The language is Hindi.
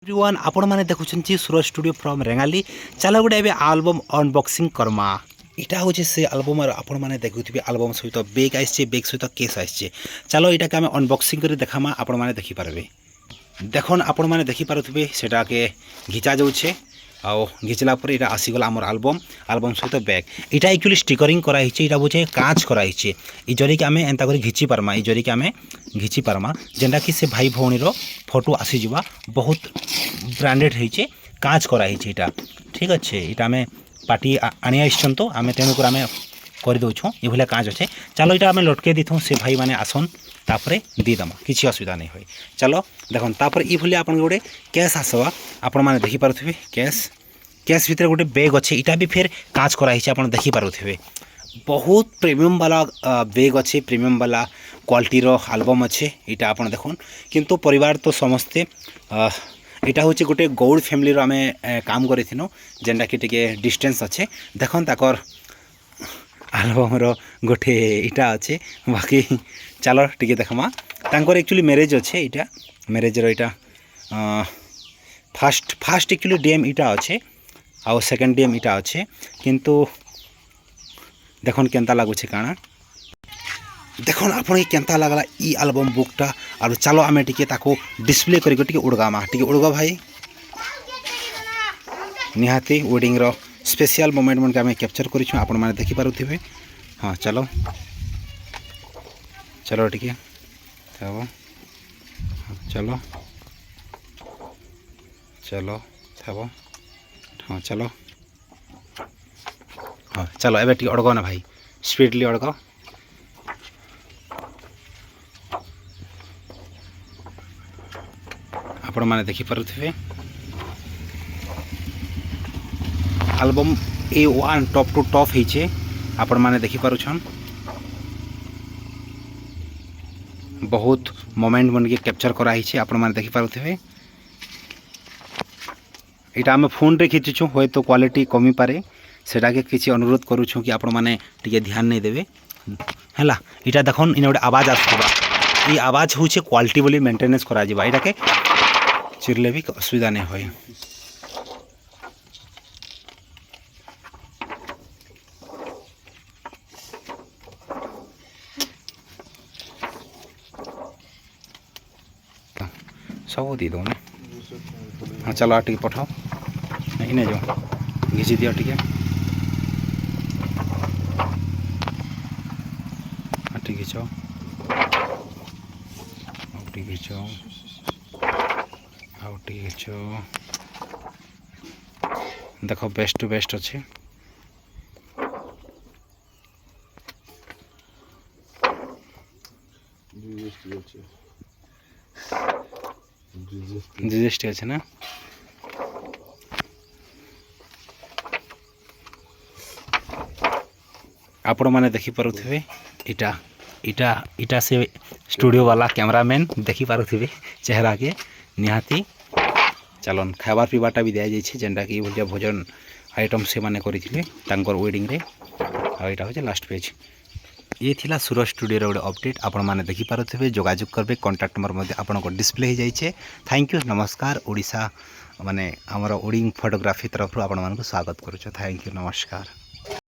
एवरीवन आपण मैंने देखुं सूरज स्टूडियो फ्रॉम रेंगाली। चलो गोटे ए आल्बम अनबॉक्सिंग करमा। इटा हूँ से आल्बम आपण मैंने देखुवे आल्बम सहित बेग आसचे बेग सहित केस आसचे। चलो यहाँ के आम अनबॉक्सिंग कर देखामा आपण मैंने देखिपारे। देखन आपण मैंने देखिपारे सेटा के घिचा जाऊे आउ घिचला पर यहाँ आसीगला आमर आल्बम आल्बम सहित बैग। यहाँ एक्चुअली स्टिकरिंग कराई यहाँ बुझे कांच कराई जरी कि आम एंता कर घिची पार्मा जरी कि आम घिची पार्मा जेनटा कि से भाई भौणी फोटो आसीजा बहुत ब्रांडेड होइए कांच कराई यहाँ ठीक अच्छे। यहाँ आम पार्टी आनी आसछन तो आम तेणुक आम करदे ये भाया कांच अच्छे। चलो यहाँ आम लटके दी से भाई मैंने आसन तापर दीदमा किसी असुविधा नहीं हुए। चलो देखो तापर ये भाया आप गोटे कैश आसवा आपण मैंने देखिपारे कैश कैश भितर गोटे बैग अच्छे यहाँ भी फिर कांच कराई आप देखिपारे बहुत प्रीमियम वाला बैग अच्छे प्रीमियम वाला क्वालिटी आल्बम अच्छे यहाँ आप देखुन किंतु परिवार तो समस्ते यहाँ हूँ गोटे गौड़ फैमिली आम काम करूँ जेनटा कि टे डिस्टेंस अच्छे देखन ताकर आल्बम गोटे इटा अच्छे बाकी चलो टी देखमा तांकर एक्चुअली मैरेज अच्छे यहाँ मैरेज यहाँ फास्ट एक्चुअली डीएम इटा अच्छे आउ सेकेंड डीएम इटा अच्छे किंतु देखन केंता लगुचे काना देखन आपन केंता लगला ई एल्बम बुकटा। और चलो आम टी डिस्प्ले करके उड़गामा टी उड़गा भाई निहाती वेडिंग रो स्पेशल मोमेंट मन के आम कैप्चर करूँ आपण मैंने देखिपारे। हाँ चलो चलो टी चलो चलो चलो हाँ चलो हाँ चलो एबे टी अड़गाओ ना भाई स्पीडली अड़गाओ। आपण मैंने देखिपारे album A1 top to top होइछे आपण मैंने देखिपारुछन बहुत मोमेंट मन के कैप्चर कराई आपण मैंने देखिपारे। यहाँ आम फोन रे खींचुँ हे तो क्वालिटी कमी पारे सेटा के किसी अनुरोध करूँ कि आपण मैंने टिके ध्यान नहीं देवे है। यहाँ देखन इन गोटे आवाज आसुवा ये आवाज हूँ क्वालिटी बोली मेंटेनेंस करा यहाँ के चिरले भी असुविधा नहीं हुए। सब दी दो ना हाँ चलो आ पठाओ इन्हें जो घिची दियो टी घिचो घिचो घिचो देख बेस्ट टू बेस्ट अच्छे जीएसटी अच्छे ना आपण मैंने देखिपारे इटा इटा इटा से स्टूडियो वाला कैमरामैन देखिपारे चेहरा के निहाती। चलन खाबार पीबाटा भी दि जाए जेनटा कि भाया भोजन आइटम से माने करथिले तांकर वेडिंग रे आइटा हो लास्ट पेज। ये थिला सूरज स्टूडियो गोटे अपडेट आपण मैंने देखिपारे जोगाजोग करबे कॉन्टैक्ट नंबर मध्य आपन को डिस्प्ले हो जाइए। थैंक यू नमस्कार ओडिशा माने हमर ओडिंग फोटोग्राफी तरफ आपण मानक स्वागत करूँ। थैंक यू नमस्कार।